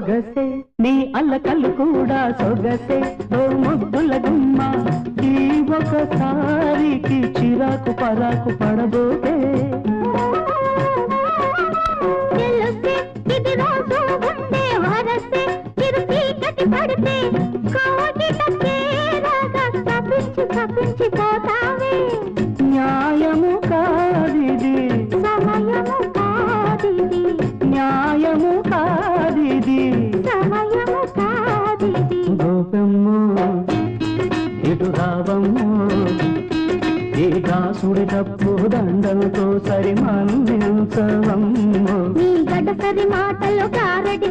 సొగసే నీ అల్లకల్లు కూడా సొగసే ఓ ముద్దుల గుమ్మ ఈ ఒకసారికి చిరాకు పరాకు పడబోతే న్యాయము కాదిది సమయము కాదిది న్యాయము కాదిది సమయము కాదిది గోపమ్మో ఇటు రావమ్మో ఈ దాసుడి తప్పు దండలతో సరి మన్నించవమ్మో నీ గడసరి మాటలు కారడి